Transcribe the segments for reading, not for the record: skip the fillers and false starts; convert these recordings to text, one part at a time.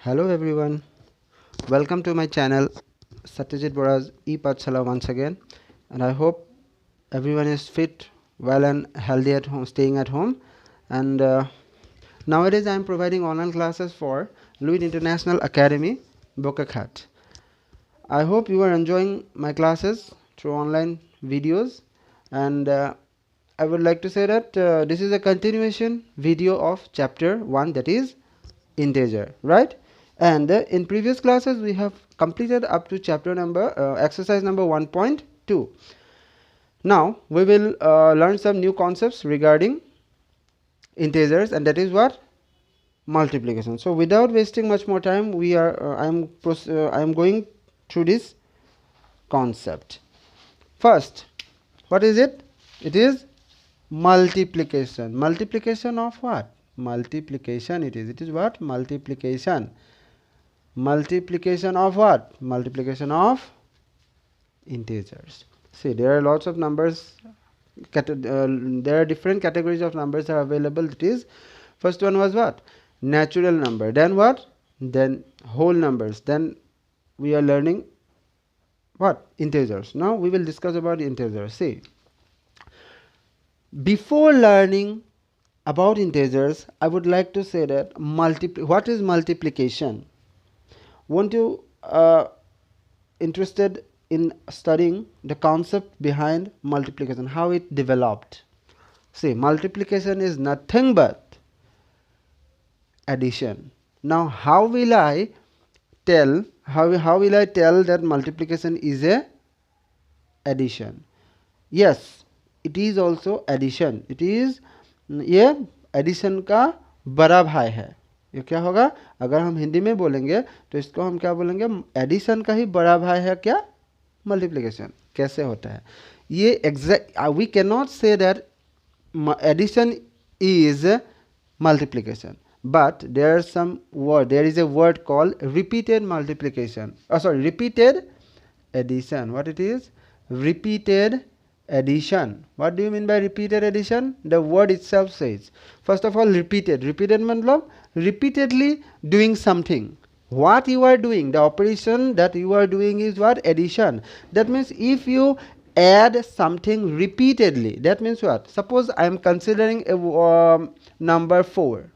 Hello everyone, welcome to my channel Satyajit Bora's e-Pathshala once again, and I hope everyone is fit, well and healthy at home, staying at home. And nowadays I am providing online classes for Louis International Academy, Bokakhat. I hope you are enjoying my classes through online videos, and I would like to say that this is a continuation video of chapter 1, that is integer, right? And in previous classes we have completed up to chapter number exercise number 1.2. Now we will learn some new concepts regarding integers, and that is what? Multiplication. So without wasting much more time, I am going through this concept. First, what is it? It is multiplication. Multiplication of what? Multiplication it is. It is what? Multiplication. Multiplication of what? Multiplication of integers. See, there are lots of numbers. There are different categories of numbers are available. That is, first one was what? Natural number. Then what? Then whole numbers. Then we are learning what? Integers. Now we will discuss about integers. See, before learning about integers, I would like to say that what is multiplication? Won't you interested in studying the concept behind multiplication, how it developed? See, multiplication is nothing but addition. Now how will I tell that multiplication is a addition? Yes, it is also addition. It is ये addition का बड़ा भाई है. ये क्या होगा? अगर हम हिंदी में बोलेंगे तो इसको हम क्या बोलेंगे? एडिशन का ही बड़ा भाई है क्या? मल्टीप्लिकेशन. कैसे होता है ये? Exact we can not say that addition is multiplication, but there is a word called repeated multiplication. Repeated addition. What it is? Repeated addition. What do you mean by repeated addition? The word itself says. First of all, repeated. Repeated means repeatedly doing something. What you are doing, the operation that you are doing is what? Addition. That means if you add something repeatedly, that means what? Suppose I am considering a number 4.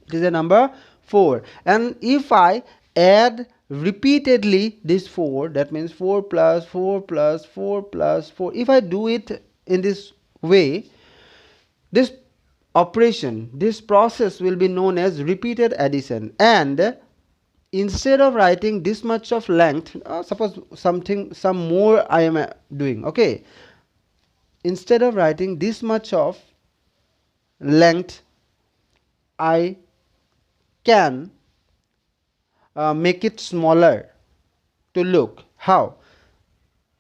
It is a number 4, and if I add repeatedly this 4, that means 4 plus 4 plus 4 plus 4, if I do it in this way, this operation, this process will be known as repeated addition. And instead of writing this much of length, suppose some more I am doing, okay, instead of writing this much of length, I can make it smaller to look. How?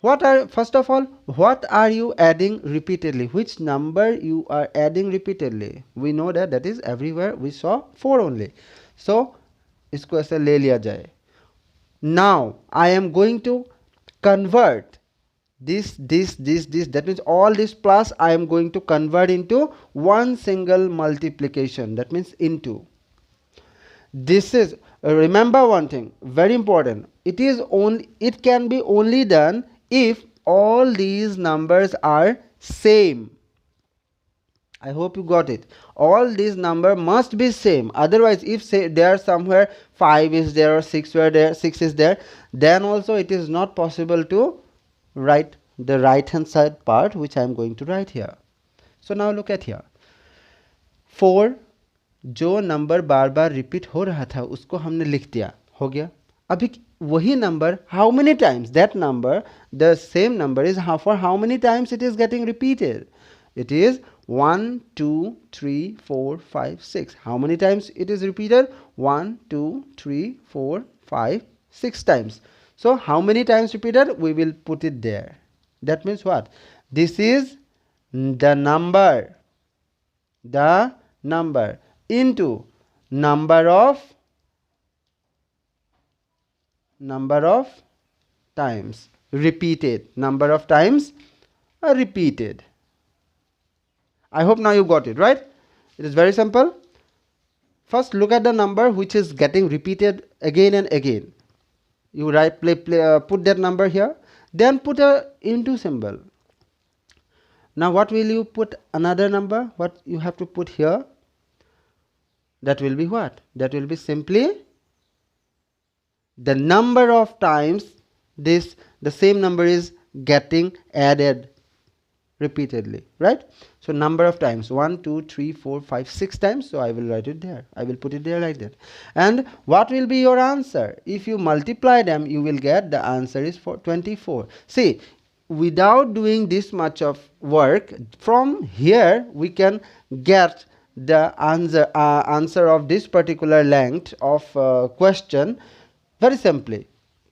First of all, what are you adding repeatedly? Which number you are adding repeatedly? We know that is everywhere we saw 4 only. So इसको ऐसे ले लिया जाए. Now I am going to convert this, that means all this plus I am going to convert into one single multiplication, that means into. This is, remember one thing very important, it can be only done if all these numbers are same. I hope you got it. All these numbers must be same. Otherwise, if say there somewhere 5 is there or 6 is there, then also it is not possible to write the right hand side part, which I am going to write here. So now look at here. 4 जो number बार बार repeat हो रहा था उसको हमने लिख दिया, हो गया. अभी वही number, how many times that number, the same number is for how many times it is getting repeated? It is 1, 2, 3, 4, 5, 6. How many times it is repeated? 1, 2, 3, 4, 5, 6 times. So how many times repeated? We will put it there. That means what? This is the number into number of times repeated. Number of times repeated. I hope now you got it, right? It is very simple. First look at the number which is getting repeated again and again. You put that number here, then put a into symbol. Now what will you put another number? What you have to put here? That will be what? That will be simply the number of times the same number is getting added repeatedly, right? So number of times 1 2 3 4 5 6 times. So I will write it there, I will put it there like that. And what will be your answer? If you multiply them, you will get the answer is 24. See, without doing this much of work, from here we can get the answer of this particular length of question very simply.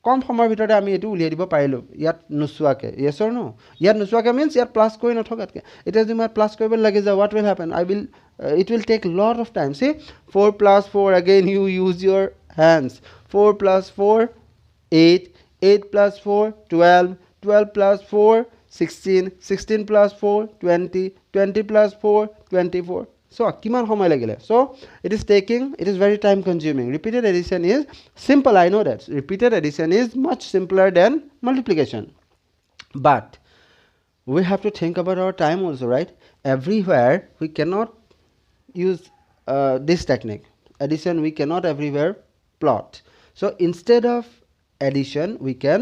কম সময়ৰ ভিতৰতে আমি এটো উলিয়াই দিব পাৰিলো ইয়াত নুসুৱাকে yes or no ইয়াত নুসুৱাকে means ইয়াত প্লাস কৰি নথকাতকে এটা যদি মই প্লাস কৰিব লাগি যা what will happen it will take lot of time. See, 4 plus 4, again you use your hands. 4 plus 4 8, 8 plus 4 12, 12 plus 4 16, 16 plus 4 20, 20 plus 4 24. So kiman সময় লাগিলে? So it is very time consuming. Repeated addition is simple, I know that. Repeated addition is much simpler than multiplication. But we have to think about our time also, right? Everywhere we cannot use this technique. Addition we cannot everywhere plot. So instead of addition we can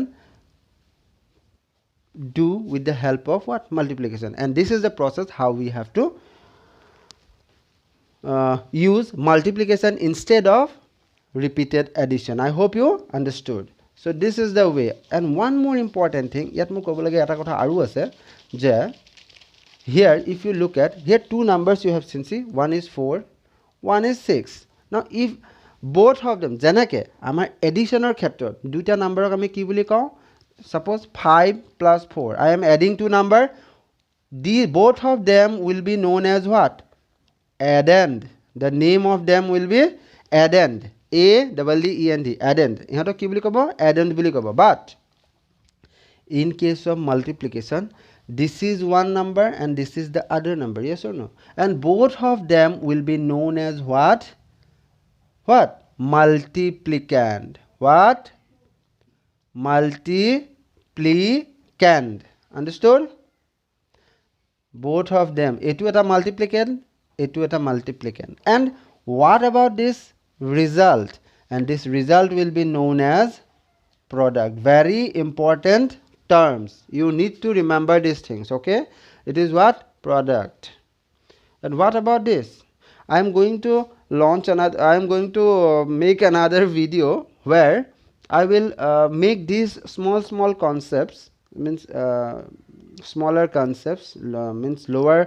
do with the help of what? Multiplication. And this is the process how we have to use multiplication instead of repeated addition. I hope you understood. So this is the way. And one more important thing, yet mo kobo lage eta kotha aru ase je here if you look at here two numbers you have seen, see, one is 4, one is 6. Now if both of them janake amar addition or khetrot duita number ok ami ki boli kau, suppose 5 plus 4, I am adding two number, both of them will be known as what? Addend. The name of them will be addend. A-double-D-E-N-D. Addend. ইহঁতক কি বুলি ক'ব? Addend বুলি ক'ব. But in case of multiplication, this is one number and this is the other number. Yes or no? And both of them will be known as what? What? Multiplicand. What? Multiplicand. Understood? Both of them. এটো এটা multiplicand, এটো এটা multiplicand. And what about this result? And this result will be known as product. Very important terms. You need to remember these things, okay? It is what? Product. And what about this? I am going to make another video where I will make these small concepts, means smaller concepts, means lower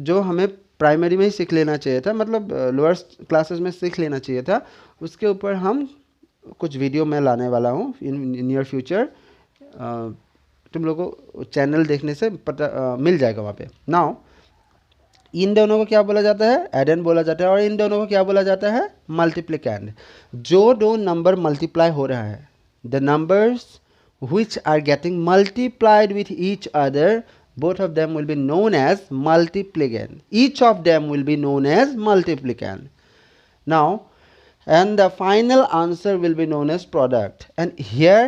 जो हमें primary में ही सीख लेना चाहिए था, मतलब lower classes में सीख लेना चाहिए था, उसके ऊपर हम कुछ वीडियो मैं लाने वाला हूँ इन नियर फ्यूचर. तुम लोगों को चैनल देखने से पता मिल जाएगा वहाँ पे. नाउ इन दोनों को क्या बोला जाता है? एडेंड बोला जाता है. और इन दोनों को क्या बोला जाता है? मल्टीप्लिकेंड. जो दो नंबर मल्टीप्लाई हो रहा है, the numbers which are getting multiplied with each other, both of them will be known as multiplicand. Each of them will be known as multiplicand. Now, and the final answer will be known as product. And here,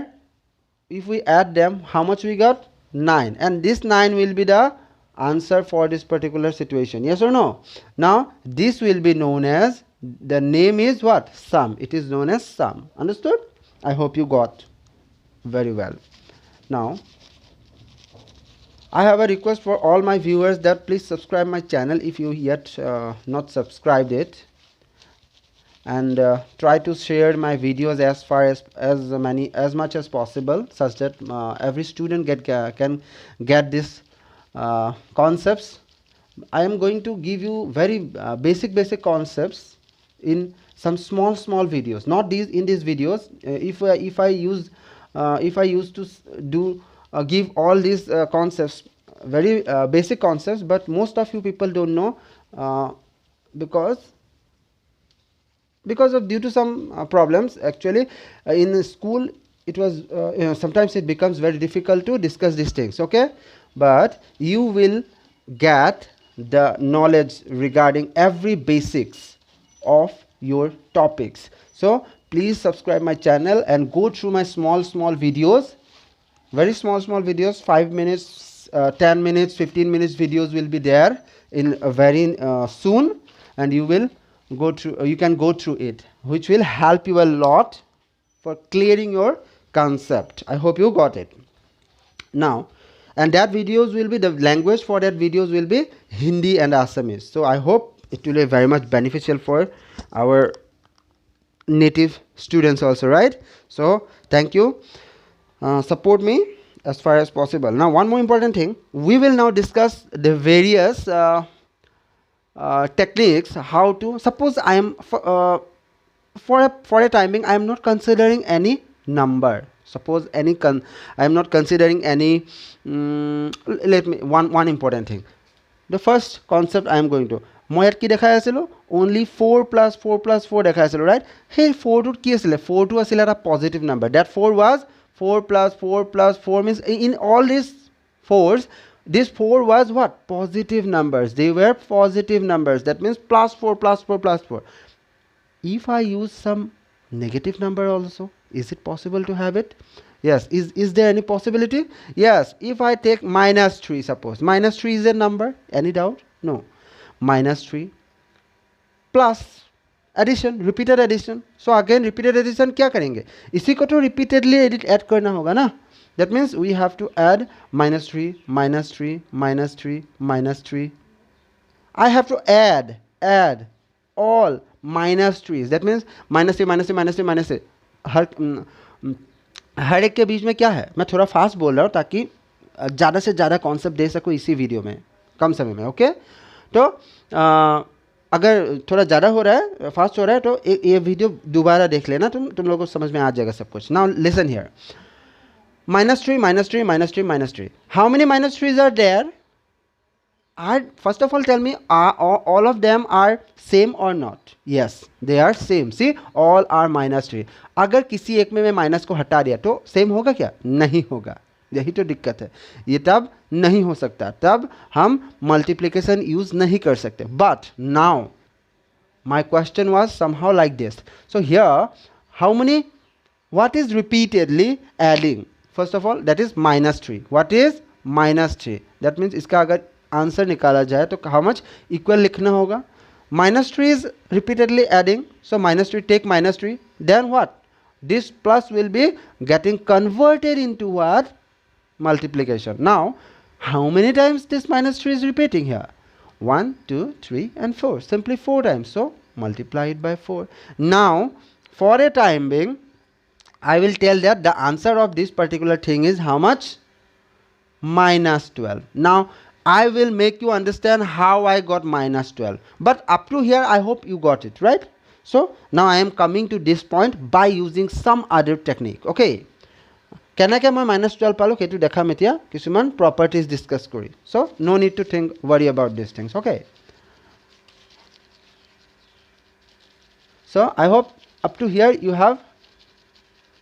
if we add them, how much we got? 9. And this 9 will be the answer for this particular situation. Yes or no? Now, this will be known as, the name is what? Sum. It is known as sum. Understood? I hope you got very well. Now, I have a request for all my viewers that please subscribe my channel if you yet not subscribed it, and try to share my videos as much as possible, such that every student can get this concepts. I am going to give you very basic concepts in some small videos, not these in these videos. If I used to give all these concepts, very basic concepts, but most of you people don't know because of due to some problems. Actually, in school it was sometimes it becomes very difficult to discuss these things, okay? But you will get the knowledge regarding every basics of your topics. So please subscribe my channel and go through my small videos, very small videos, 5 minutes, 10 minutes, 15 minutes videos will be there in very soon, and you will go through, you can go through it, which will help you a lot for clearing your concept. I hope you got it now. And that videos will be, the language for that videos will be Hindi and Assamese. So I hope it will be very much beneficial for our native students also, right? So thank you, support me as far as possible. Now one more important thing, we will now discuss the various techniques, how to, suppose I am for a time being I am not considering any number. Suppose any I am not considering any let me, one important thing, the first concept I am going to, মই ইয়াত কি দেখাই আছিলোঁ, only 4 plus 4 plus 4 দেখাই আছিলোঁ, right? সেই 4 টোত কি আছিলে, 4 টো আছিলে এটা positive number, that 4 was 4 plus 4 plus 4 means in all these 4s, this 4 was what, positive numbers, they were positive numbers, that means plus 4 plus 4 plus 4. If I use some negative number also, is it possible to have it? Yes. Is there any possibility? Yes. If I take minus 3, suppose minus 3 is a number, any doubt? No. Minus 3 plus addition, repeated addition. So again repeated addition क्या करेंगे, इसी को तो repeatedly add करना होगा ना. That means we have to add minus 3 minus 3 minus 3 minus 3. I have to add all minus 3s. That means minus 3 minus 3 minus 3 minus 3. हर एक के बीच में क्या है, मैं थोड़ा फास्ट बोल रहा हूँ ताकि ज़्यादा से ज़्यादा कॉन्सेप्ट दे सकूँ इसी वीडियो में कम समय में. ओके, तो अगर थोड़ा ज़्यादा हो रहा है, फास्ट हो रहा है, तो ये वीडियो दोबारा देख लेना, तुम लोगों को समझ में आ जाएगा सब कुछ. Now listen here, minus 3 minus 3 minus 3 minus 3. How many minus 3s are there? First of all tell me, all of them are same or not? Yes, they are same. See, all are minus 3. अगर किसी एक में मैं minus को हटा दिया तो same होगा क्या? नहीं होगा. यही तो दिक्कत है, ये तब नहीं हो सकता, तब हम मल्टीप्लिकेशन यूज नहीं कर सकते. But now my question was somehow like this. So here, how many, what is repeatedly adding? First of all, that is minus 3. What is minus 3? That means इसका अगर आंसर निकाला जाए तो how much इक्वल लिखना होगा. Minus 3 is repeatedly adding, so minus 3, take minus 3, then what, this plus will be getting converted into what, multiplication. Now how many times this minus 3 is repeating here? 1 2 3 and 4, simply 4 times, so multiply it by 4. Now for a time being I will tell that the answer of this particular thing is how much, minus 12. Now I will make you understand how I got minus 12. But up to here, I hope you got it, right? So now I am coming to this point by using some other technique. Okay. Kenake moi minus 12 palo ketu dekha metia kisuman properties discuss kori. So no need to worry about these things. Okay. So I hope up to here you have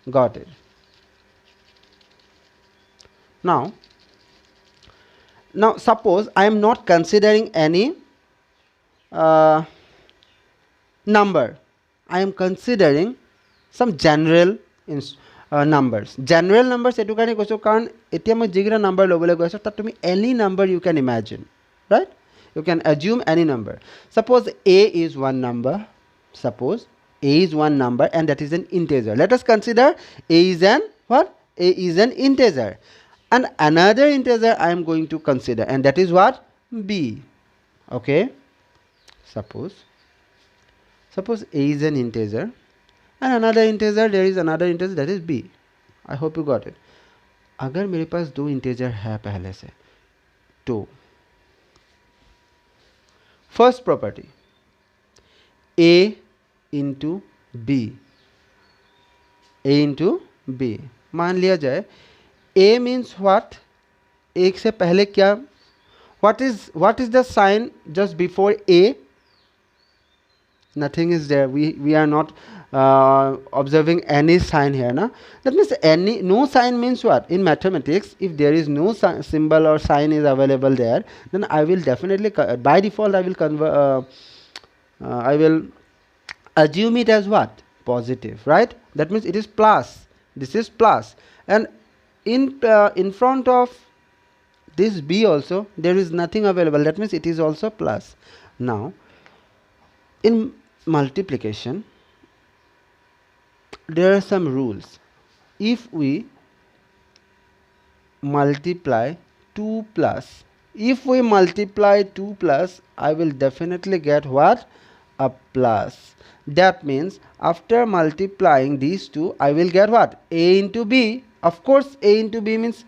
got it. Now suppose I am not considering any number. I am considering some general numbers. General numbers etu kane koiso karon etia moi jigira number lobole goiso tat tumi any number you can imagine, right? You can assume any number. Suppose a is one number. Suppose a is one number and that is an integer. Let us consider a is an what? A is an integer. And another integer I am going to consider, and that is what? B. Okay. Suppose a is an integer and another integer, there is another integer, that is b. I hope you got it. अगर मेरे पास दो integer है पहले से तो first property a into b, मान लिया जाए a means what, एक से पहले क्या, what is the sign just before a? Nothing is there. We are not observing any sign here, na? That means no sign means what? In mathematics, if there is no symbol or sign is available there, then I will definitely by default I will assume it as what? Positive, right? That means it is plus. This is plus, and in front of this b also there is nothing available. That means it is also plus. Now in multiplication there are some rules. If we multiply 2 plus, I will definitely get what? A plus. That means after multiplying these two, I will get what? A into b. Of course a into b means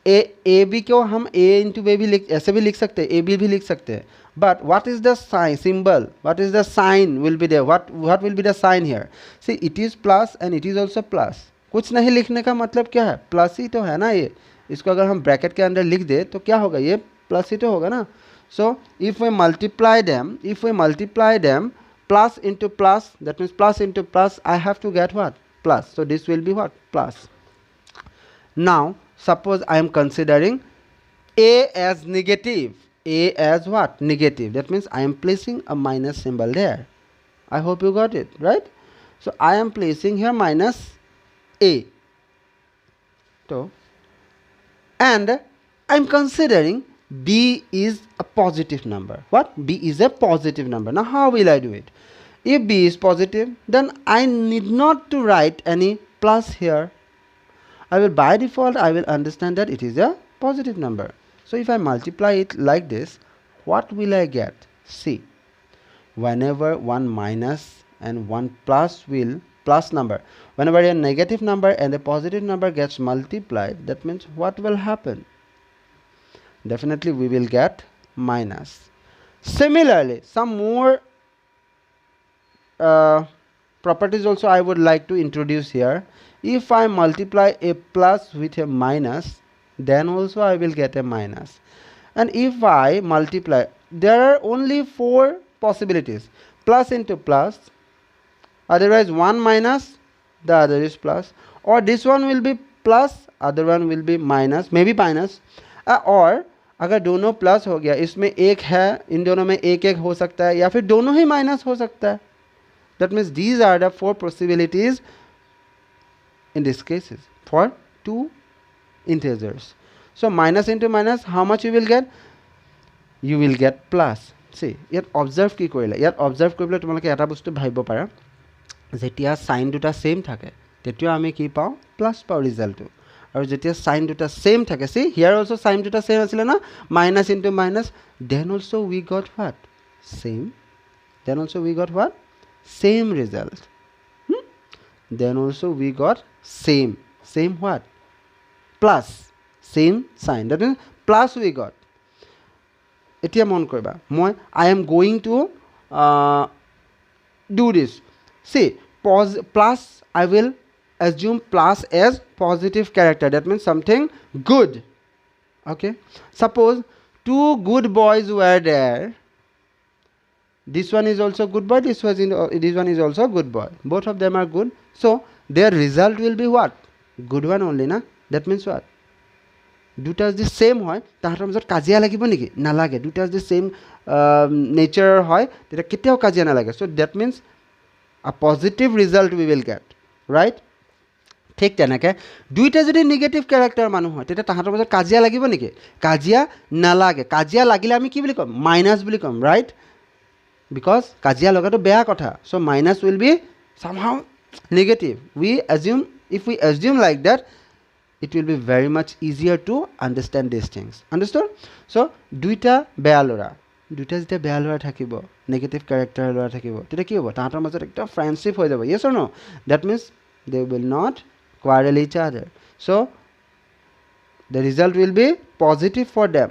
a b को हम a into b भी ऐसे भी लिख सकते हैं, a b भी लिख सकते हैं. But what is the sign, symbol? What is the sign will be there? What will be the sign here? See, it is plus and it is also plus. कुछ नहीं लिखने का मतलब क्या है? प्लस ही तो है ना ये. इसको अगर हम ब्रैकेट के अंदर लिख दे तो क्या होगा? ये प्लस ही तो होगा ना. So if we multiply them, plus into plus, that means plus into plus, I have to get what? Plus. So this will be what? Plus. Now suppose I am considering a as negative. A as what? Negative. That means I am placing a minus symbol there. I hope you got it, right? So I am placing here minus a. So, and I am considering b is a positive number. What? B is a positive number. Now how will I do it? If b is positive, then I need not to write any plus here. I will by default I will understand that it is a positive number. So if I multiply it like this, what will I get? See, whenever one minus and one plus number, whenever a negative number and a positive number gets multiplied, that means what will happen? Definitely we will get minus. Similarly, some more properties also I would like to introduce here. If I multiply a plus with a minus, then also I will get a minus. And if I multiply, there are only 4 possibilities. Plus into plus, otherwise one minus, the other is plus, or this one will be plus, other one will be minus, maybe minus, or अगर दोनों plus हो गया, इसमें एक है, इन दोनों में एक एक हो सकता है, या फिर दोनों ही माइनस हो सकता है. That means these are the 4 possibilities in these cases for 2 integers. So minus into minus, how much you will get? You will get plus. See, yet observe ki korile. Yet observe korile tomaloke eta bostu bhabibo para. Jetia sign duta same thake, tetio ami ki pao? Plus pao result to. Or jetia sign duta same thake. See, here also sign duta same asile na? Minus into minus. Then also we got what? Same. Then also we got what? Same result. Then also we got same. Same what? Plus. Same sign. That means plus we got. Etia mon koriba. I am going to do this. See, plus I will assume plus as positive character. That means something good. Okay. Suppose 2 good boys were there. This one is also good boy. This one is also good boy. Both of them are good. So their result will be what? Good one only, na? That means what? দুটা যদি same হয় তাহাঁতৰ মাজত কাজিয়া লাগিব নেকি? নালাগে. দুটা যদি সেম নেচাৰৰ হয় তেতিয়া কেতিয়াও কাজিয়া নালাগে. So that means a positive result we will get, right? ঠিক তেনেকৈ দুইটা যদি নেগেটিভ ক্যাৰেক্টাৰ মানুহ হয় তেতিয়া তাহাঁতৰ মাজত কাজিয়া লাগিব নেকি? কাজিয়া নালাগে. কাজিয়া লাগিলে আমি কি বুলি ক'ম? মাইনাছ বুলি ক'ম, right? Because কাজিয়া লগাটো বেয়া কথা. So minus will be somehow negative. If we assume like that, it will be very much easier to understand these things. Understood? So দুইটা বেয়া লৰা, দুইটা যেতিয়া বেয়া লৰা থাকিব, নেগেটিভ ক্যাৰেক্টাৰ লৰা থাকিব, তেতিয়া কি হ'ব? তাহাঁতৰ মাজত একটা ফ্ৰেণ্ডশিপ হৈ যাব. Yes or no? That means they will not quarrel each other. So the result will be positive for them.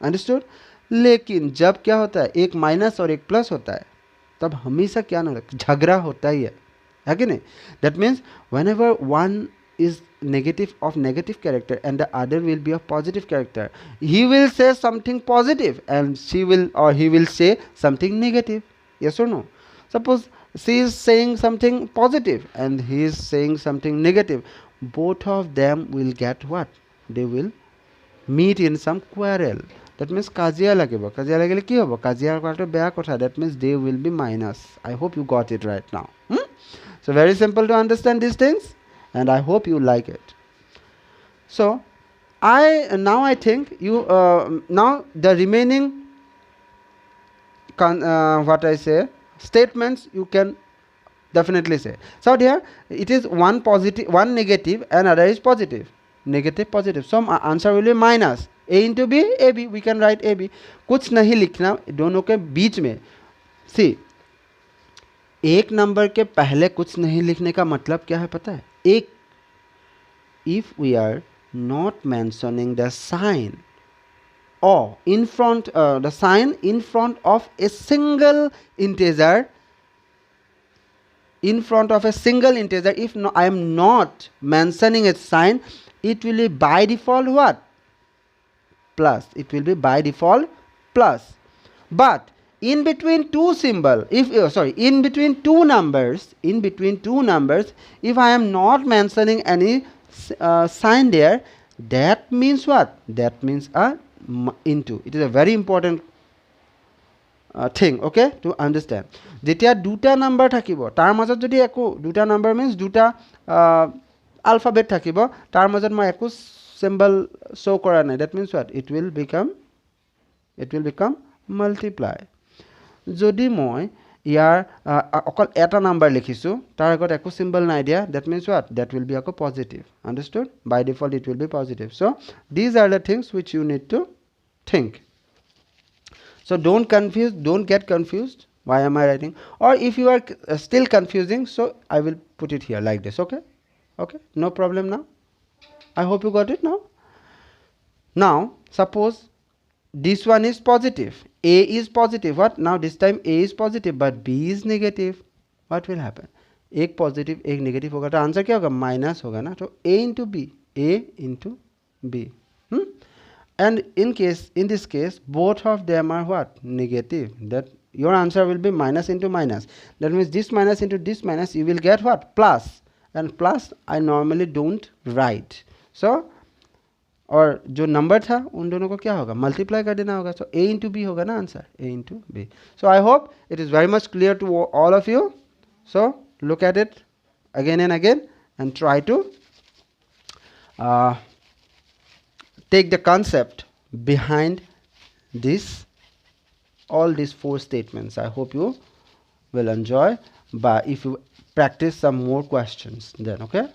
Understood? लेकिन जब क्या होता है, एक माइनस और एक प्लस होता है, तब हमेशा क्या ना झगड़ा होता ही है कि नहीं? That means whenever one is negative of negative character and the other will be of positive character, he will say something positive and he will say something negative. Yes or no? Suppose she is saying something positive and he is saying something negative. Both of them will get what? They will meet in some quarrel. That means kajia lagibo. Kajia lagile ki hobo? Kajia korato beya kotha. That means they will be minus. I hope you got it right now. So very simple to understand these things, and I hope you like it. So I think you now the remaining what I say statements you can definitely say. So here it is one positive, one negative, and other is positive. Negative, positive. So answer will be minus. A into B, AB. We can write AB. कुछ नहीं लिखना दोनों के बीच में. See, एक number के पहले कुछ नहीं लिखने का मतलब क्या है पता है? एक, if we are not mentioning the sign or in front, the sign in front of a single integer, in front of a single integer, if no, I am not mentioning a sign, it will be by default what? Plus. It will be by default plus. But in between two symbol, if in between two numbers, if I am not mentioning any sign there, that means what? That means a into. It is a very important thing, okay, to understand. যেতিয়া দুটা number থাকিব তাৰ মাজত যদি একো দুটা number means দুটা alphabet থাকিব তাৰ মাজত মই একো symbol show কৰা নাই, that means what? It will become multiply. যদি মই ইয়াৰ অকল এটা নাম্বার লিখিছো তাৰ আগত একো symbol নাই দিয়া, that means what? That will be a positive. Understood? By default it will be positive. So these are the things which you need to think. So don't get confused. Why am I writing? Or if you are still confusing, so I will put it here like this, okay? Okay, no problem now. I hope you got it now. Now suppose this one is positive, A is positive. What? Now this time A is positive but B is negative. What will happen? एक positive एक negative होगा तो answer क्या होगा? Minus होगा ना. तो A into B. And in this case both of them are what? Negative. That your answer will be minus into minus. That means this minus into this minus, you will get what? Plus. And plus I normally don't write. So और जो number था उन दोनों को क्या होगा? Multiply कर देना होगा. So A into B होगा ना answer? A into B. So I hope it is very much clear to all of you. So look at it again and again and try to take the concept behind all these four statements. I hope you will enjoy, but if you practice some more questions then, okay?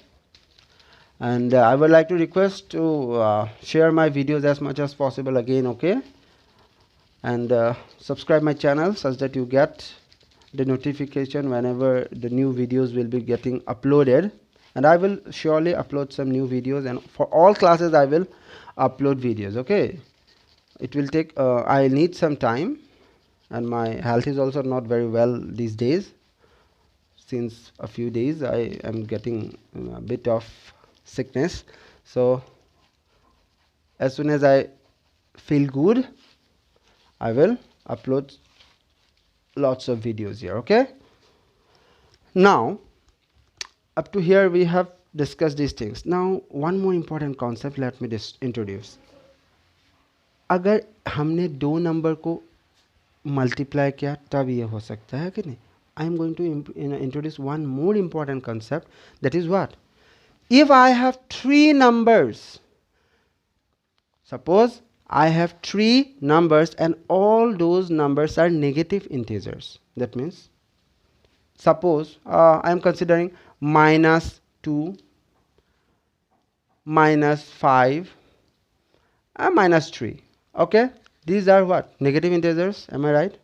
And I would like to request to share my videos as much as possible again, okay? And subscribe my channel such that you get the notification whenever the new videos will be getting uploaded. And I will surely upload some new videos, and for all classes I will upload videos, okay? It will take I need some time, and my health is also not very well these days. Since a few days I am getting a bit of sickness, so as soon as I feel good I will upload lots of videos here, okay? Now up to here we have discussed these things. Now one more important concept let me introduce. अगर हमने दो number को multiply किया तब ये हो सकता है कि नहीं? I am going to introduce one more important concept, that is what? If I have three numbers, suppose I have three numbers and all those numbers are negative integers. That means suppose I am considering minus 2, minus 5 and minus 3. Okay, these are what? Negative integers, am I right?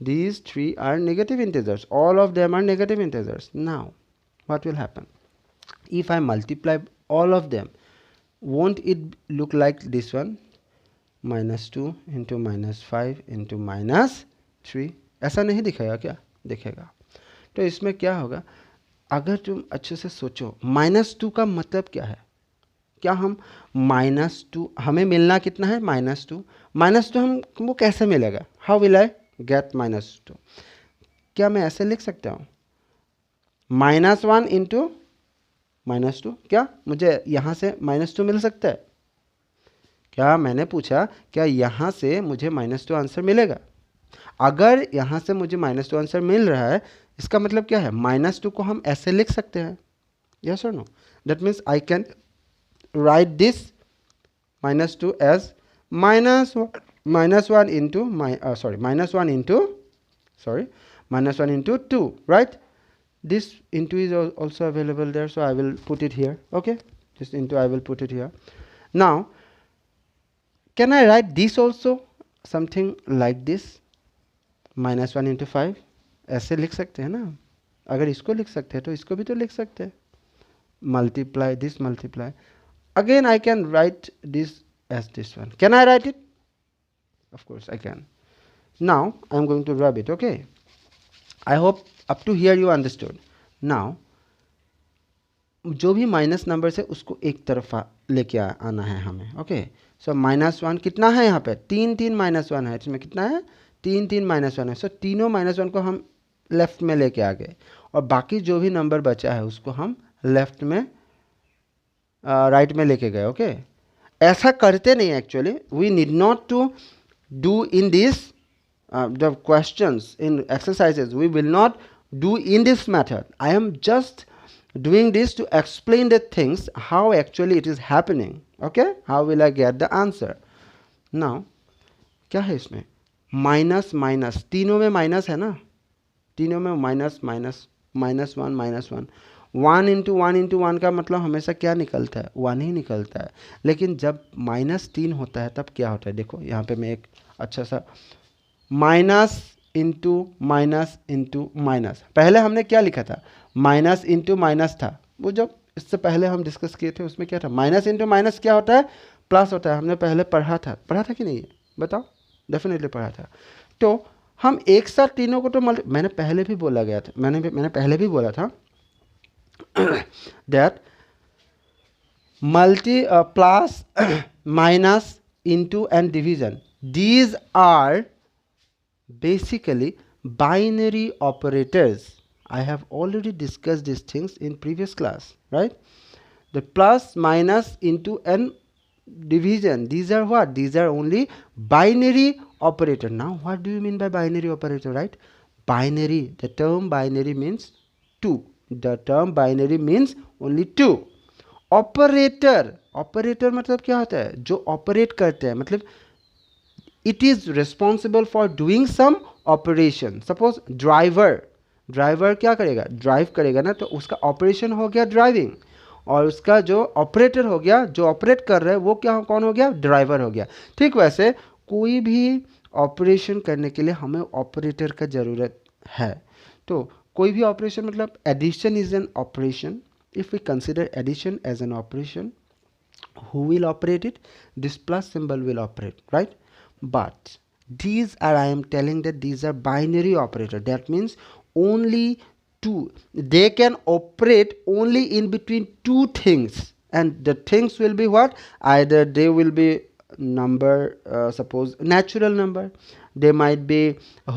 These three are negative integers. All of them are negative integers. Now what will happen? If I multiply all of them, won't it look like this one? Minus 2 into minus 5 into minus 3. ऐसा नहीं दिखेगा क्या? दिखेगा. तो इसमें क्या होगा? अगर तुम अच्छे से सोचो, माइनस 2 का मतलब क्या है? क्या हम माइनस 2 हमें मिलना कितना है? माइनस 2. माइनस 2 हमको कैसे मिलेगा? How will I get minus 2? क्या मैं ऐसे लिख सकता हूँ? -1 इंटू -2, क्या मुझे यहाँ से -2 मिल सकता है? क्या मैंने पूछा क्या यहाँ से मुझे -2 आंसर मिलेगा? अगर यहाँ से मुझे -2 आंसर मिल रहा है, इसका मतलब क्या है? -2 को हम ऐसे लिख सकते हैं, यस और no? That means I can write this -2 as -1 into -1 into 2, right? This into is also available there, so I will put it here. Okay, this into I will put it here. Now can I write this also something like this? -1 into 5 ऐसे लिख सकते हैं ना? अगर इसको लिख सकते हैं तो इसको भी तो लिख सकते हैं. Multiply this, multiply. Again I can write this as this one. Can I write it? Of course I can. Now I am going to rub it. Okay, I hope up to here you understood. Now जो भी minus number है उसको एक तरफ लेके आना है हमें. ओके, सो -1 कितना है यहाँ पे? 3 3 -1 है. इसमें कितना है? 3 3 -1 है. सो तीनों -1 को हम लेफ्ट में लेके आ गए और बाकी जो भी नंबर बचा है उसको हम लेफ्ट में राइट में लेके गए. ओके, ऐसा करते नहीं actually. We need not to do in this the questions in exercises. We will not do in this method. I am just doing this to explain the things how actually it is happening. Okay, how will I get the answer? Now क्या है इसमें? Minus minus, तीनों में minus है ना? तीनों में minus minus, -1 1 into 1 का मतलब हमेशा क्या निकलता है? 1 ही निकलता है. लेकिन जब -3 होता है तब क्या होता है? देखो यहाँ पे मैं एक अच्छा सा माइनस इंटू माइनस. पहले हमने क्या लिखा था? माइनस इंटू माइनस था. वो जब इससे पहले हम डिस्कस किए थे उसमें क्या था? माइनस इंटू माइनस क्या होता है? प्लस होता है. हमने पहले पढ़ा था कि नहीं? बताओ. डेफिनेटली पढ़ा था. तो हम एक साथ तीनों को तो मैंने पहले भी बोला गया था, मैंने पहले भी बोला था that plus minus into and division, these are basically binary operators. I have already discussed these things in previous class, right? The plus, minus, into and division, these are what? These are only binary operator. Now what do you mean by binary operator, right? Binary, the term binary means 2. The term binary means only 2. Operator मतलब क्या होता है? जो operate करते हैं, मतलब it is responsible for doing some operation. Suppose driver क्या करेगा? ड्राइव करेगा ना, तो उसका ऑपरेशन हो गया ड्राइविंग, और उसका जो ऑपरेटर हो गया, जो ऑपरेट कर रहा है, वो क्या कौन हो गया? ड्राइवर हो गया. ठीक वैसे कोई भी ऑपरेशन करने के लिए हमें ऑपरेटर का ज़रूरत है. तो कोई भी ऑपरेशन, मतलब addition is an operation. If we consider addition as an operation, who will operate it? This plus symbol will operate, right? But these are, I am telling that these are binary operator. That means only two, they can operate only in between two things, and the things will be what? Either they will be number, suppose natural number, they might be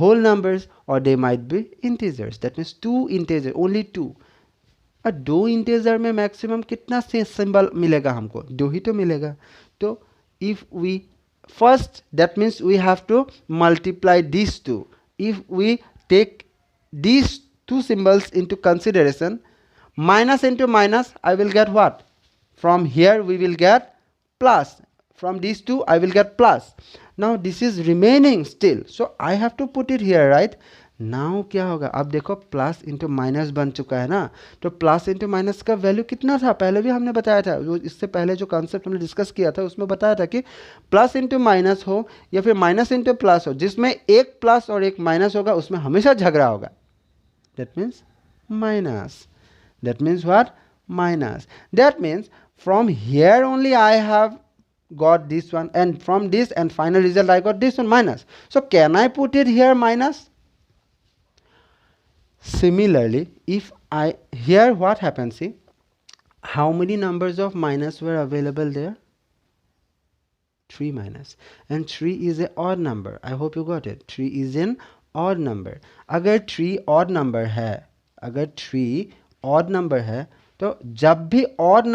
whole numbers, or they might be integers. That means two integers, only two. और 2 integer में maximum कितना symbol मिलेगा हमको? 2 ही तो मिलेगा. तो if we first, that means we have to multiply this two. इफ वी टेक these two symbols into consideration, minus into minus, I will get what? From here we will get plus. From these two I will get plus. Now this is remaining still, so I have to put it here, right? Now क्या होगा? अब देखो plus into minus बन चुका है ना. तो plus into minus का वैल्यू कितना था? पहले भी हमने बताया था, जो इससे पहले जो कॉन्सेप्ट हमने डिस्कस किया था उसमें बताया था कि प्लस इंटू माइनस हो या फिर माइनस इंटू प्लस हो, जिसमें एक प्लस और एक माइनस होगा उसमें हमेशा झगड़ा होगा. That means minus. That means what? Minus. That means from here only I have got this one, and from this and final result I got this one, minus. So can I put it here minus? Similarly, if I here what happens? See, how many numbers of minus were available there? 3 minus, and 3 is a odd number. I hope you got it. 3 is an odd number. अगर 3 odd number है, अगर 3 odd number है, तो जब भी odd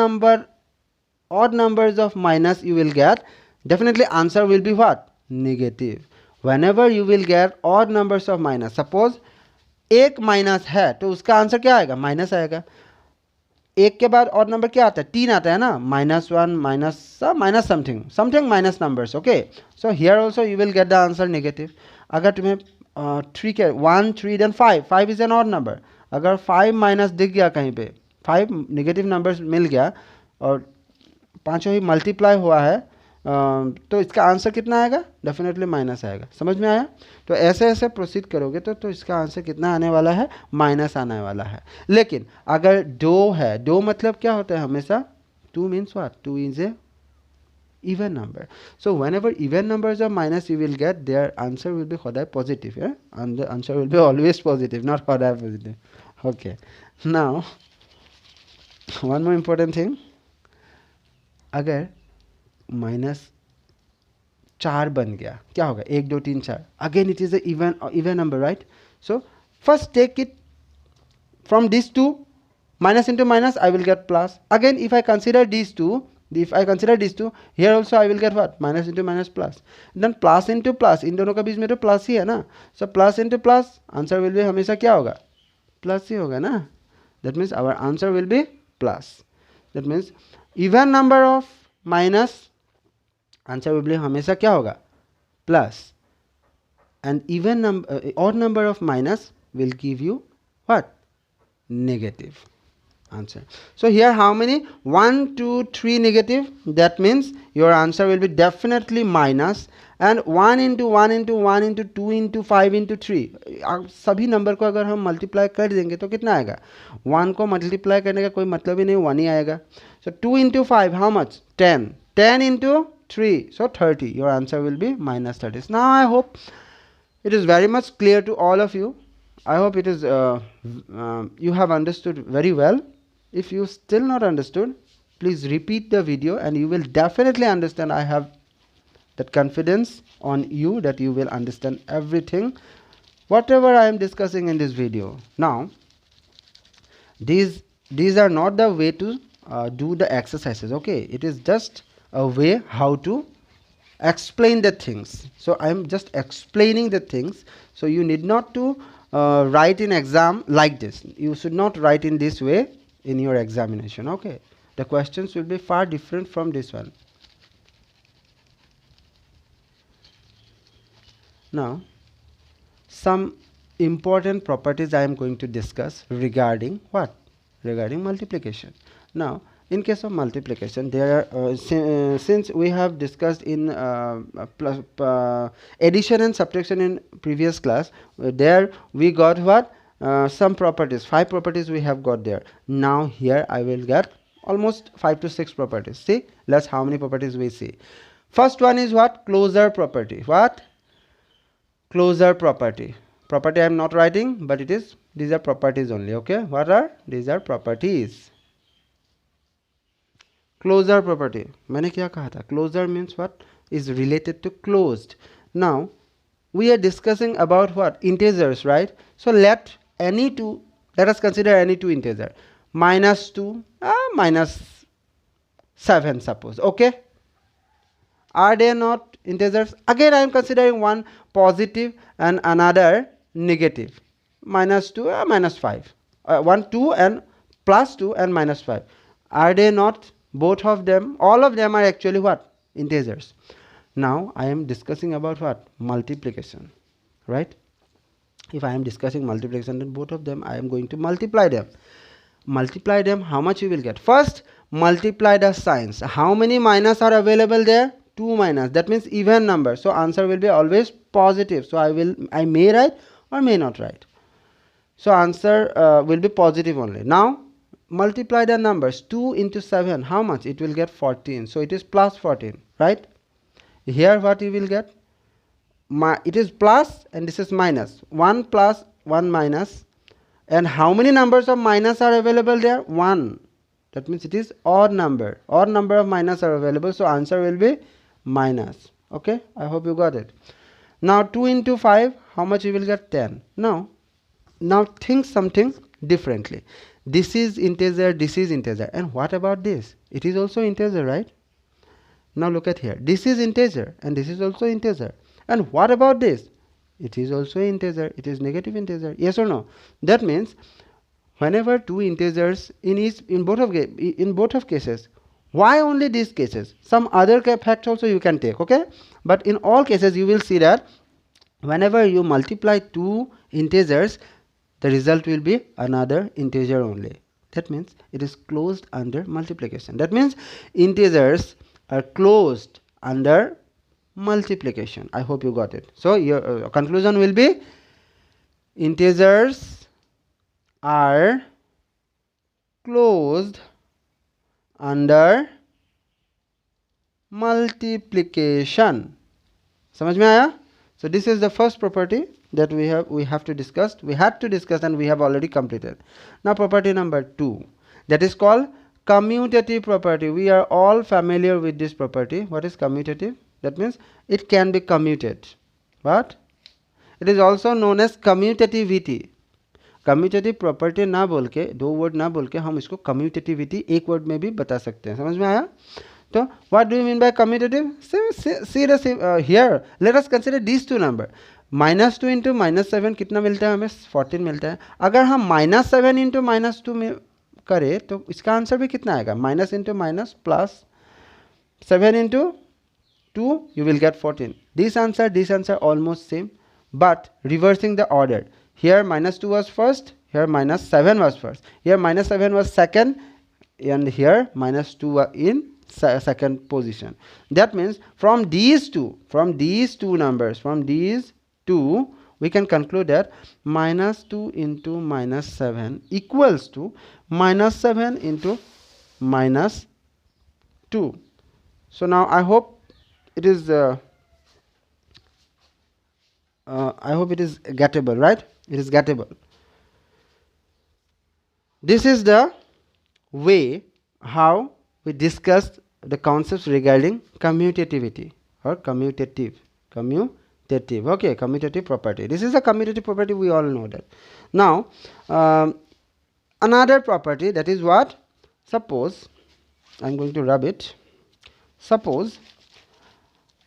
numbers of minus you will get, definitely answer will be what? Negative. Whenever you will get odd numbers of minus, suppose एक minus है तो उसका आंसर क्या आएगा? माइनस आएगा. एक के बाद ऑड नंबर क्या आता है? 3 आता है ना. -1 minus something minus numbers. Okay, so here also you will get the answer negative. अगर तुम्हें 3 के 1 3 then 5 is an odd number. अगर 5 माइनस दिख गया कहीं पे, 5 नेगेटिव नंबर्स मिल गया और पांचों ही मल्टीप्लाई हुआ है, तो इसका आंसर कितना आएगा? डेफिनेटली माइनस आएगा. समझ में आया? तो ऐसे ऐसे प्रोसीड करोगे तो इसका आंसर कितना आने वाला है? माइनस आने वाला है. लेकिन अगर दो है, दो मतलब क्या होता है हमेशा? 2 means what? 2 is a even number. So whenever even numbers are minus, you will get their answer will be khoda positive, yeah? And the answer will be always positive, not khoda positive. Okay, now one more important thing, अगर minus 4 बन गया, क्या होगा? 1 2 3 4. Again it is a even number, right? So first take it from these two, minus into minus I will get plus. Again if I consider these two, here also I will get what? Minus into minus plus. Then plus into plus, इन दोनों का बीच में तो plus ही है ना. So plus into plus, answer will be हमेशा क्या होगा? Plus ही होगा ना. That means our answer will be plus. That means even number of minus, answer will be हमेशा क्या होगा? Plus. And even odd number of minus will give you what? Negative answer. So here how many? 1 2 3 negative. That means your answer will be definitely minus. And 1 into 1 into 1 into 2 into 5 into 3, सभी number को अगर हम multiply कर देंगे तो कितना आएगा? 1 को मल्टीप्लाई करने का कोई मतलब ही नहीं, 1 ही आएगा. So 2 into 5 how much? 10. 10 into 3, so 30. Your answer will be minus 30. Now I hope it is very much clear to all of you. I hope it is you have understood very well. If you still not understood, please repeat the video and you will definitely understand. I have that confidence on you that you will understand everything whatever I am discussing in this video. Now these are not the way to do the exercises. Okay, it is just a way how to explain the things. So I am just explaining the things. So you need not to write in exam like this. You should not write in this way in your examination. Okay, the questions will be far different from this one. Now some important properties I am going to discuss regarding what? Regarding multiplication. Now in case of multiplication, there are since we have discussed in addition and subtraction in previous class, there we got what? Some properties, 5 properties we have got there. Now here I will get almost 5 to 6 properties. See, let's how many properties we see. First one is what? Closure property. What? Closure property. Property I am not writing, but it is, these are properties only. Okay, what are these? Are properties. Closure property. मैंने क्या कहा था? Closure means what? Is related to closed. Now we are discussing about what? Integers, right? So let us consider any two integer. -2, -7 suppose. Okay, are they not integers? Again I am considering one positive and another negative. -2, -5. 1 2 and +2 and -5. Are they not? Both of them, all of them are actually what? Integers. Now I am discussing about what? Multiplication, right? If I am discussing multiplication, then both of them I am going to multiply them. Multiply them, how much you will get? First multiply the signs. How many minus are available there? 2 minus. That means even number. So answer will be always positive. So I may write or may not write. So answer will be positive only. Now multiply the numbers. 2 into 7, how much? It will get 14. So it is plus 14, right? Here what you will get? It is plus and this is minus. 1 plus 1 minus. And how many numbers of minus are available there? 1. That means it is odd number. Odd number of minus are available. So answer will be minus. Okay, I hope you got it. Now 2 into 5, how much you will get? 10. Now think something differently. this is integer, this is integer, and what about this? It is also integer, right? Now look at here, this is integer and this is also integer, and what about this? It is also integer, it is negative integer, yes or no? That means whenever two integers in both of cases, why only these cases? Some other fact also you can take, okay? But in all cases you will see that whenever you multiply two integers, the result will be another integer only. That means it is closed under multiplication. That means integers are closed under multiplication. I hope you got it. So your conclusion will be integers are closed under multiplication. समझ में आया? So this is the first property that we had to discuss, and we have already completed. Now property number 2, that is called commutative property. We are all familiar with this property. What is commutative? That means it can be commuted. What? It is also known as commutativity. Commutative property ना बोल के, दो word ना बोल के, हम इसको commutativity एक वर्ड में भी बता सकते हैं. समझ में आया? So what do you mean by commutative? See the here let us consider these two number. -2 into -7 कितना मिलता है हमें? 14 मिलता है. अगर हम -7 into -2 में करें तो इसका आंसर भी कितना आएगा? minus into minus plus 7 into 2 you will get 14. This answer almost same, but reversing the order. Here -2 was first, here -7 was first, here -7 was second, and here -2 was in second position. That means from these two numbers, we can conclude that -2 into -7 equals to -7 into -2. So now I hope it is gettable, right? It is gettable. This is the way how we discussed the concepts regarding commutativity or commutative. Okay, commutative property. This is a commutative property, we all know that. Now another property, that is what? Suppose I am going to rub it. Suppose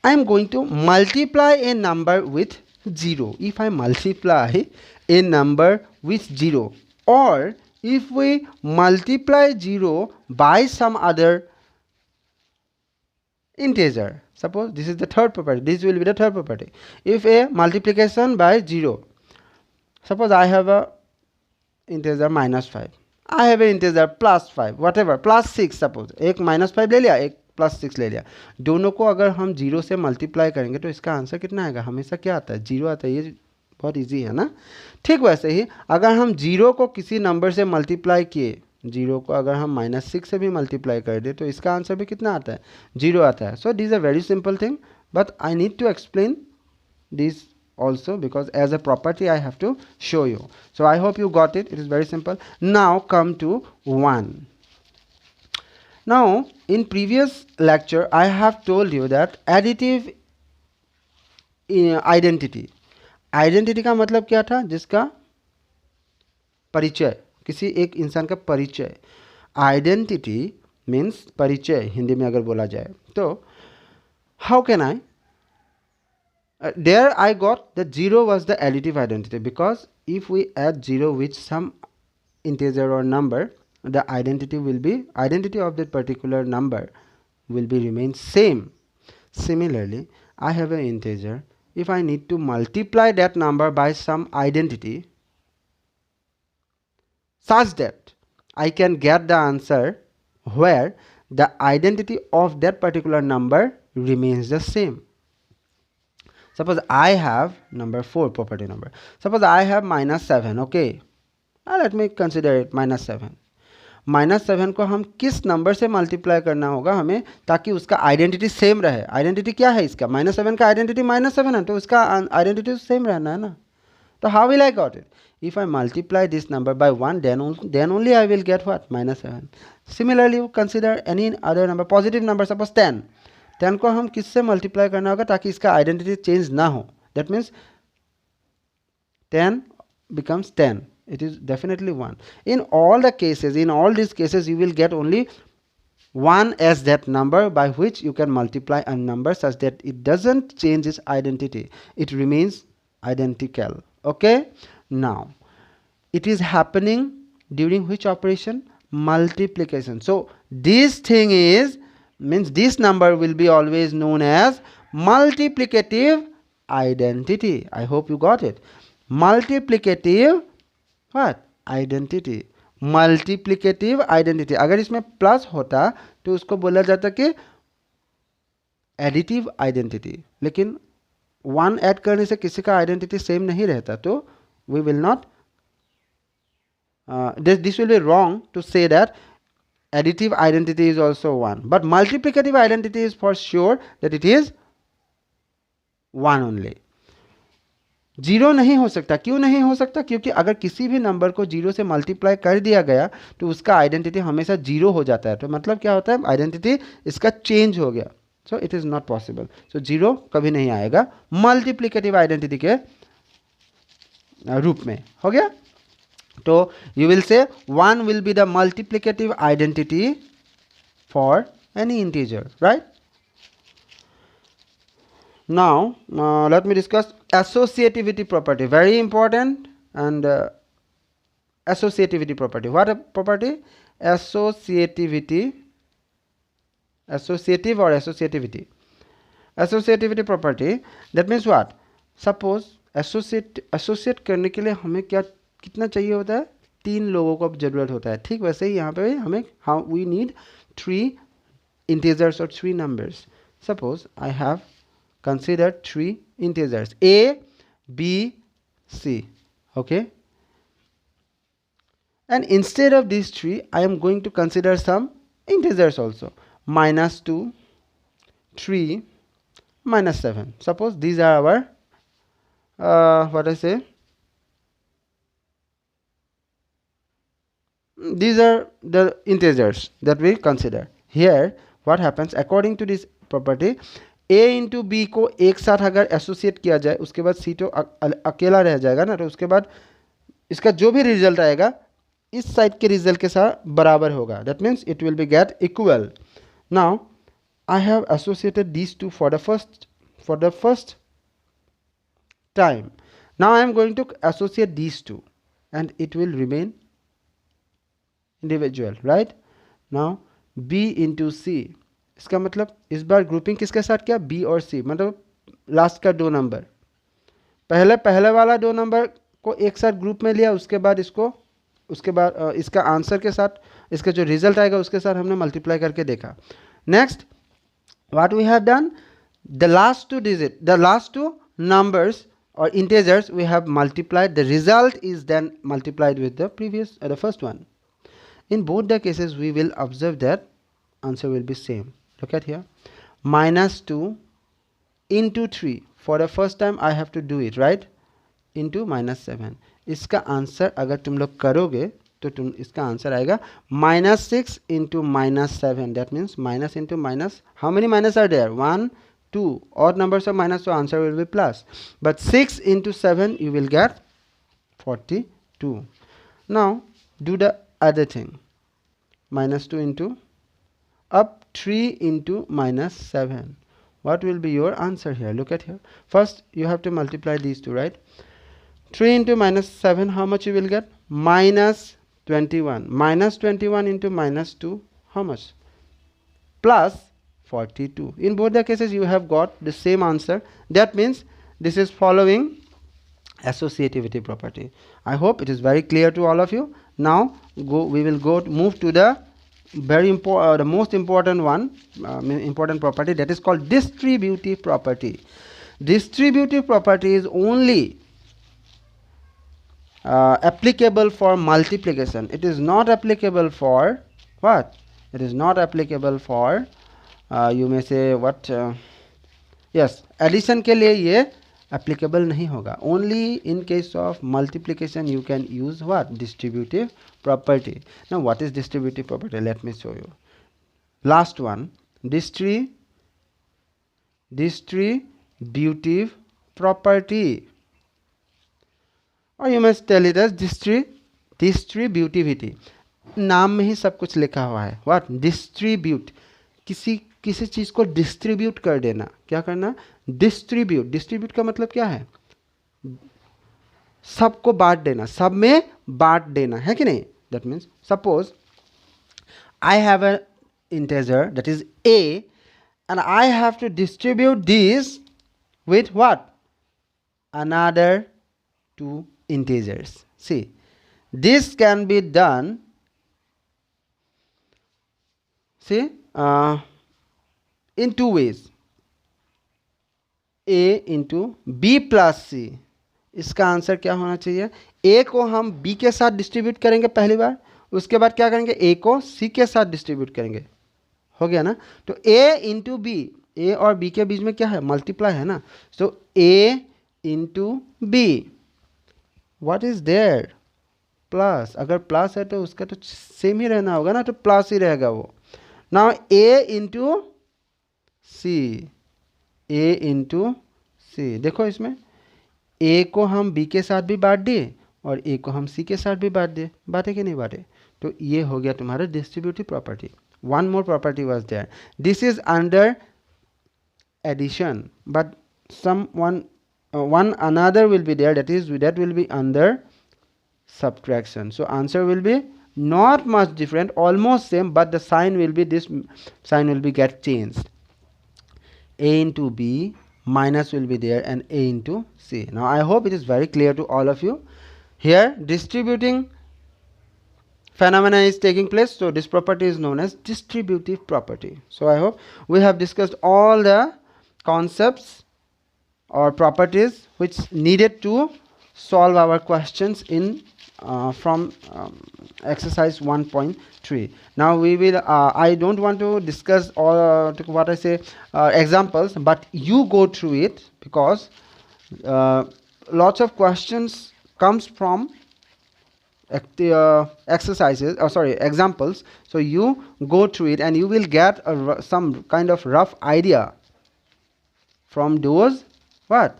I am going to multiply a number with 0. If I multiply a number with 0, or if we multiply 0 by some other integer, suppose this is the third property, this will be the third property. If a multiplication by 0, suppose I have a integer -5, I have a integer +5, whatever, +6, suppose एक -5 ले लिया, एक +6 ले लिया, दोनों को अगर हम 0 से मल्टीप्लाई करेंगे तो इसका आंसर कितना आएगा? हमेशा क्या आता है? 0 आता है. ये बहुत इजी है ना. ठीक वैसे ही अगर हम 0 को किसी नंबर से मल्टीप्लाई किए, 0 को अगर हम -6 से भी मल्टीप्लाई कर दे तो इसका आंसर भी कितना आता है? 0 आता है. So this a very simple thing, but I need to explain this also because as a property I have to show you. So I hope you got it. It is very simple. Now come to 1. Now in previous lecture I have told you that additive identity का मतलब क्या था? जिसका परिचय, किसी एक इंसान का परिचय. आइडेंटिटी मीन्स परिचय हिंदी में अगर बोला जाए तो how can I there I got that 0 was the additive identity, because if we add 0 with some integer or number, the identity of that particular number will be remain same. Similarly, I have an integer. If I need to multiply that number by some identity such that I can get the answer where the identity of that particular number remains the same. Suppose I have number 4 property number. Suppose I have -7. Okay, let me consider it -7. -7 को हम किस number से multiply करना होगा हमें ताकि उसका identity same रहे? आइडेंटिटी क्या है इसका? -7 का आइडेंटिटी -7 है तो उसका आइडेंटिटी सेम रहना है ना. तो how will I got it? If I multiply this number by 1, then only I will get what? -7. Similarly, consider any other number, positive number, suppose 10. 10 को हम किससे मल्टीप्लाई करना होगा ताकि इसका आइडेंटिटी चेंज ना हो? That means 10 becomes 10. It is definitely 1. In all the cases, in all these cases, you will get only 1 as that number by which you can multiply a number such that it doesn't change its identity. It remains identical. Okay. Now, it is happening during which operation? Multiplication. So this thing is, means this number will be always known as multiplicative identity. I hope you got it. Multiplicative what? Identity. Multiplicative identity. अगर इसमें plus होता तो उसको बोला जाता कि additive identity, लेकिन 1 add करने से किसी का आइडेंटिटी सेम नहीं रहता, तो we will not, this will be wrong to say that additive identity is also 1, but multiplicative identity is for sure that it is 1 only. 0 नहीं हो सकता. क्यों नहीं हो सकता? क्योंकि अगर किसी भी नंबर को 0 से मल्टीप्लाई कर दिया गया तो उसका आइडेंटिटी हमेशा 0 हो जाता है. तो मतलब क्या होता है? आइडेंटिटी इसका चेंज हो गया. So it is not possible. So 0 कभी नहीं आएगा मल्टीप्लिकेटिव आइडेंटिटी के रूप में. हो गया? तो you will say 1 will be the multiplicative identity for any integer, right? Now let me discuss associativity property. Very important. And associativity property. What a property? Associativity. Associative or associativity. Associativity property. That means what? Suppose associate करने के लिए हमें क्या कितना चाहिए होता है? 3 लोगों को जरूरत होता है. ठीक वैसे ही यहाँ पे हमें we need 3 integers or 3 numbers. Suppose I have considered 3 integers a, b, c. Okay, and instead of these 3 I am going to consider some integers also. -2, 3, -7. Suppose these are our what I say, these are the integers that we consider. Here what happens, according to this property, a into b को एक साथ अगर associate किया जाए, उसके बाद c तो अकेला रह जाएगा ना, तो उसके बाद इसका जो भी रिजल्ट आएगा इस साइड के रिजल्ट के साथ बराबर होगा. That means it will be get equal. Now I have associated these two for the first time. Now I am going to associate these two and it will remain individual, right? Now b into c, इसका मतलब इस बार grouping किसके साथ किया? b और c, मतलब last का 2 number. पहले वाला 2 नंबर को एक साथ ग्रुप में लिया, उसके बाद इसका आंसर के साथ इसका जो रिजल्ट आएगा उसके साथ हमने मल्टीप्लाई करके देखा. Next what we have done, the last two numbers or integers we have multiplied, the result is then multiplied with the first one. In both the cases we will observe that answer will be same. Look at here, -2 into 3, for the first time I have to do it, right, into -7. इसका answer अगर तुम लोग करोगे तो इसका answer आएगा -6 into -7. that means minus into minus, how many minus are there? 1, 2. Odd numbers are minus, so answer will be plus. But 6 into 7 you will get 42. Now do the other thing. -2 into up 3 into -7. What will be your answer here? Look at here. First you have to multiply these two, right? 3 into -7, how much you will get? -21. -21 into -2, how much? Plus 42. In both the cases you have got the same answer. That means this is following associativity property. I hope it is very clear to all of you. Now we will move to the the most important one, important property, that is called distributive property. Distributive property is only applicable for multiplication. It is not applicable for what? It is not applicable for you may say what, yes, addition के लिए ये applicable नहीं होगा. Only in case of multiplication you can use what? Distributive property. Now what is distributive property? Let me show you. Last one, distributive property, or you must tell it as distributivity, नाम में ही सब कुछ लिखा हुआ है. What? Distribute, किसी चीज को डिस्ट्रीब्यूट कर देना. क्या करना? डिस्ट्रीब्यूट. डिस्ट्रीब्यूट का मतलब क्या है? सबको बांट देना, सब में बांट देना, है कि नहीं? That means suppose I have a integer that is a and I have to distribute this with what? Another two integers. See, this can be done, see, in two ways. a into b plus c. इसका answer क्या होना चाहिए? a को हम b के साथ distribute करेंगे पहली बार, उसके बाद क्या करेंगे? a को c के साथ डिस्ट्रीब्यूट करेंगे. हो गया ना? तो a इंटू बी, a और b के बीच में क्या है? मल्टीप्लाई है ना. So a into b, what is there? Plus. अगर प्लस है तो उसका तो सेम ही रहना होगा ना, तो प्लस ही रहेगा वो. Now a into C, a into C. देखो इसमें a को हम b के साथ भी बांट दिए और a को हम c के साथ भी बांट दिए. बांटे कि नहीं बांटे? तो ये हो गया तुम्हारा distributive property. One more property was there. This is under addition, but one another will be there, that will be under subtraction. So answer will be not much different, almost same, but the sign will be, this sign will be get changed. A into b minus will be there and a into c. Now I hope it is very clear to all of you. Here distributing phenomena is taking place, so this property is known as distributive property. So I hope we have discussed all the concepts or properties which needed to solve our questions in from exercise 1.3. Now we will I don't want to discuss all what I say examples, but you go through it, because lots of questions comes from exercises, or sorry, examples. So you go through it and you will get some kind of rough idea from those what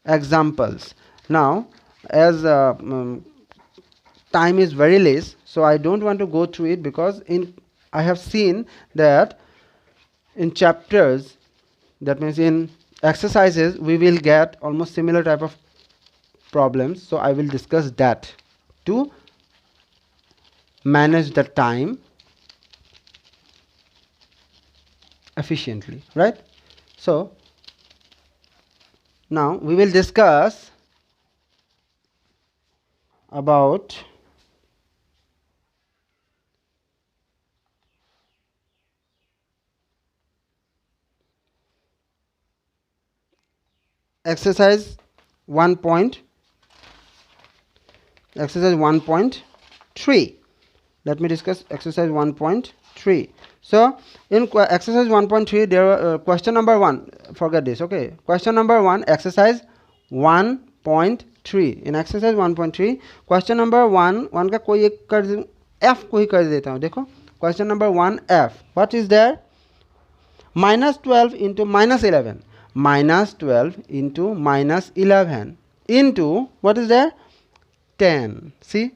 examples. Now as time is very less, so I don't want to go through it, because I have seen that in chapters, that means in exercises, we will get almost similar type of problems. So I will discuss that to manage the time efficiently, right? So now we will discuss about exercise 1.3. Let me discuss exercise 1.3. So in exercise 1.3, there are question number 1, forget this, okay? Question number 1, exercise 1.3. in exercise 1.3, question number 1 का कोई एक कर f को ही कर देता हूँ. देखो question number 1 f, what is there? -12 into -11, -12 into -11 into what is there? 10. see,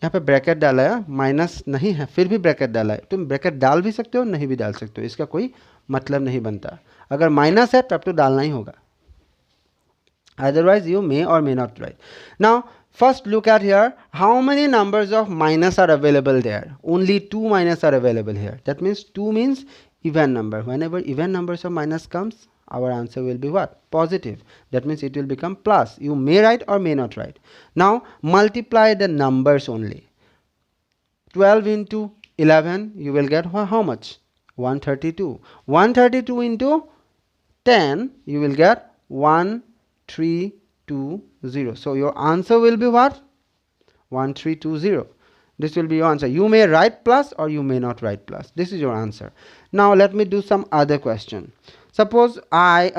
यहाँ पे ब्रैकेट डाला है, माइनस नहीं है फिर भी ब्रैकेट डाला है. तुम ब्रैकेट डाल भी सकते हो, नहीं भी डाल सकते हो, इसका कोई मतलब नहीं बनता. अगर माइनस है तब तो डालना ही होगा, otherwise you may or may not write. Now first look at here, how many numbers of minus are available there? Only 2 minus are available here. That means 2 means even number. Whenever even numbers of minus comes, our answer will be what? Positive. That means it will become plus. You may write or may not write. Now multiply the numbers only. 12 into 11, you will get how much? 132. 132 into 10, you will get 1320. So your answer will be what? 1320. This will be your answer. You may write plus or you may not write plus. This is your answer. Now let me do some other question. Suppose I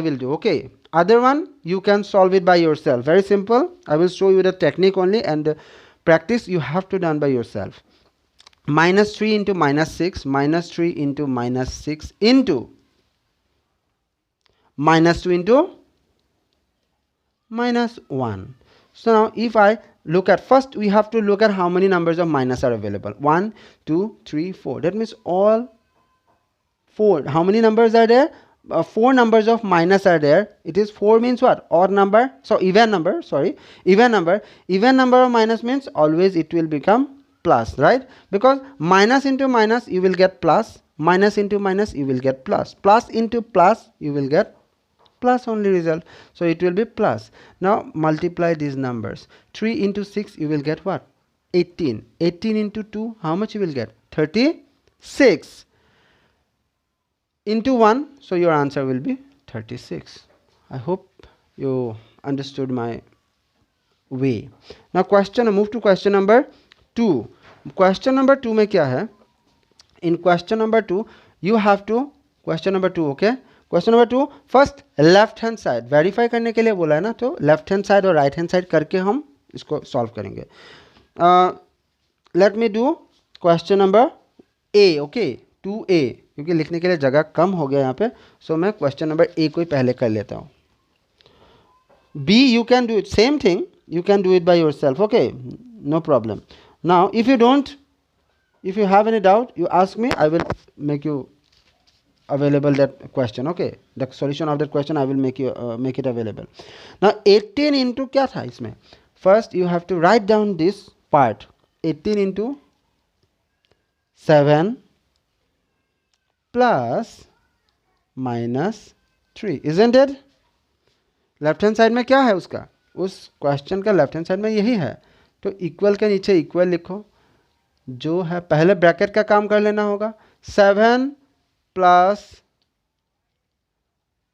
will do, okay? Other one you can solve it by yourself. Very simple. I will show you the technique only, and the practice you have to done by yourself. -3 into -6, -3 into -6 into -2 into -1. So now if I look at, first we have to look at how many numbers of minus are available. 1 2 3 4. That means all 4. How many numbers are there? 4 numbers of minus are there. It is 4 means what? Odd number. So even number, sorry, even number. Even number of minus means always it will become plus, right? Because minus into minus you will get plus, minus into minus you will get plus, plus into plus you will get plus only result. So it will be plus. Now multiply these numbers. 3 into 6 you will get what? 18. 18 into 2, how much you will get? 36. Into 1, so your answer will be 36. I hope you understood my way. Now question, move to question number 2. Question number 2 में क्या है? In question number 2 you have to, question number 2, okay? Question number 2, first left hand side verify करने के लिए बोला है ना, तो left hand side और right hand side करके हम इसको solve करेंगे. Let me do question number A, okay? 2A, क्योंकि लिखने के लिए जगह कम हो गया यहाँ पे, सो मैं क्वेश्चन नंबर A को ही पहले कर लेता हूँ. B you can do it, same thing, you can do it by yourself, okay? No problem. Now if you don't, if you have any doubt, you ask me, I will make you available that question, okay? The solution of that question I will make you make it available. Now 18 into क्या था इसमें? First you have to write down this part. 18 into 7 plus minus 3, isn't it? Left hand side में क्या है उसका, उस question का left hand side में यही है, तो इक्वल के नीचे इक्वल लिखो. जो है पहले ब्रैकेट का काम कर लेना होगा. 7 plus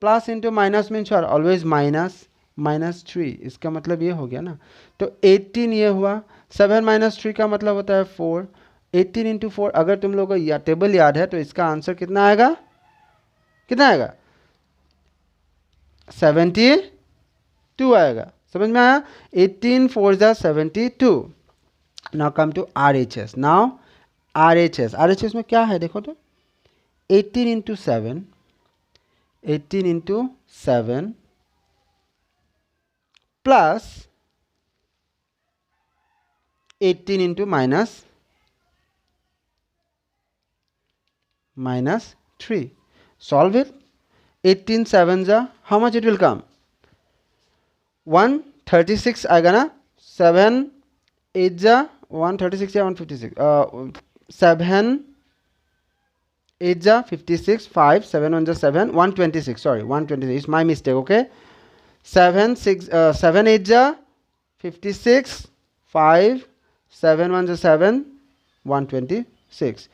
plus into minus means always minus, minus 3, इसका मतलब ये हो गया ना. तो 18 ये हुआ, 7 माइनस 3 का मतलब होता है 4. 18 इंटू 4, अगर तुम लोगों को टेबल याद है तो इसका आंसर कितना आएगा, कितना आएगा? 72 आएगा. समझ में आया? 18 4 जा 72. Now come to RHS. Now RHS में क्या है देखो तो, 18 into 7, 18 into 7 plus 18 into minus 3. Solve it. 18 7 जा, how much it will come? 136 आएगा ना. 7 8 जा 136 या 156. 7 8 जा 56, 5 7 1 जा 7, 126. Sorry, 126. It's my mistake, okay? 7 8 जा 56, 5 7 1 जा 7, 126.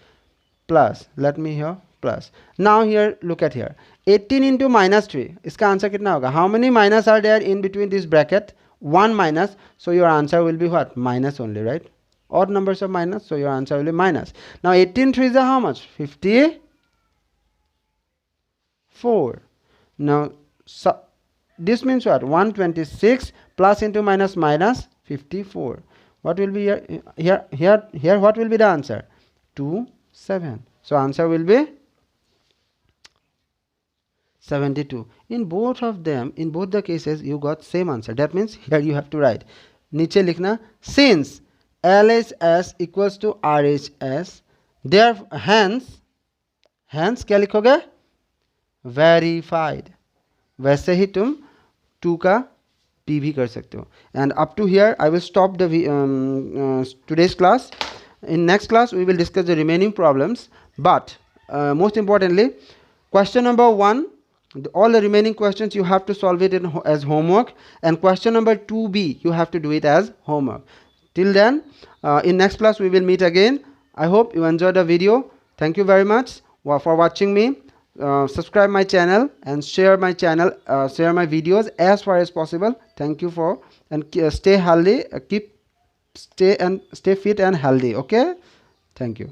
Plus, let me here plus. Now here look at here, 18 into minus 3, इसका आंसर कितना होगा? How many minus are there in between this bracket? 1 minus, so your answer will be what? Minus only, right? Odd numbers of minus, so your answer will be minus. Now 18 3 is how much? 54. Now so this means what? 126 plus into minus minus 54. What will be here what will be the answer? 2 7. So answer will be 72. In both of them, in both the cases you got same answer. That means here you have to write, नीचे लिखना, since LHS equals to RHS, there hence क्या लिखोगे? Verified. वैसे ही तुम 2 का P भी कर सकते हो. And up to here I will stop the today's class. In next class we will discuss the remaining problems, but most importantly question number 1, all the remaining questions you have to solve it as homework, and question number 2B you have to do it as homework. Till then, in next class we will meet again. I hope you enjoyed the video. Thank you very much for watching me. Subscribe my channel and share my channel, share my videos as far as possible. Thank you for, and stay healthy, stay fit and healthy, okay? Thank you.